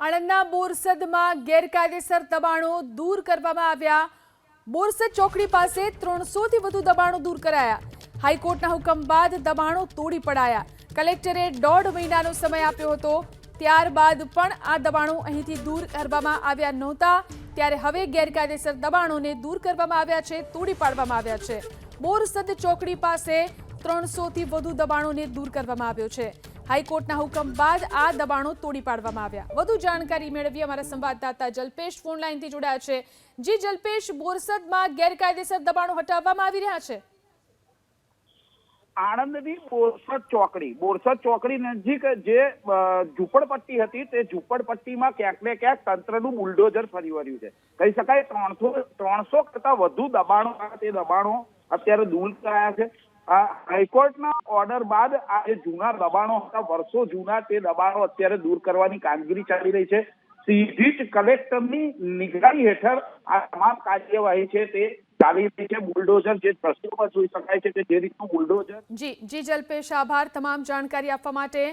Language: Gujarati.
આણંદના બોરસદમાં ગેરકાયદેસર દબાણો દૂર કરવામાં આવ્યા। બોરસદ ચોકડી પાસે 300 થી વધુ દબાણો દૂર કરાયા। હાઈકોર્ટના હુકમ બાદ દબાણો તોડી પડાયા। કલેક્ટરે 1.5 મહિનાનો સમય આપ્યો હતો, ત્યારબાદ પણ આ દબાણો અહીંથી દૂર કરવામાં આવ્યા નહોતા। ત્યારે હવે ગેરકાયદેસર દબાણોને દૂર કરવામાં આવ્યા છે, તોડી પાડવામાં આવ્યા છે। બોરસદ ચોકડી પાસે 300 થી વધુ દબાણોને દૂર કરવામાં આવ્યો છે। હાઈકોર્ટના હુકમ બાદ આ દબાણો તોડી પાડવામાં આવ્યા। વધુ જાણકારી મેળવી અમારા સંવાદદાતા જલ્પેશ ફોન લાઈનથી જોડાયા છે। જી જલ્પેશ, બોરસદમાં ગેરકાયદેસર દબાણો હટાવવામાં આવી રહ્યા છે? આણંદની બોરસદ ચોકડી નજીક જે ઝૂંપડપટ્ટી હતી તે ઝૂંપડપટ્ટીમાં ક્યાંક ને ક્યાંક તંત્રનું બુલડોઝર ફરી વળ્યું છે। કહી શકાય 300 કરતા વધુ દબાણો તે દબાણો અત્યારે દૂર કરાયા છે। હાઈકોર્ટના ઓર્ડર બાદ આ જે જૂના દબાણો હતા, વર્ષો જૂના, તે દબાણો અત્યારે દૂર કરવાની કામગીરી ચાલી રહી છે। સીધી જ કલેક્ટરની નિગરાની હેઠળ આ તમામ કાર્યવાહી છે તે ચાલી રહી છે। બુલડોઝર જે દ્રશ્યોમાં જોઈ શકાય છે કે જે રીતનું બુલડોઝર। જી જલ્પેશ, આભાર તમામ જાણકારી આપવા માટે।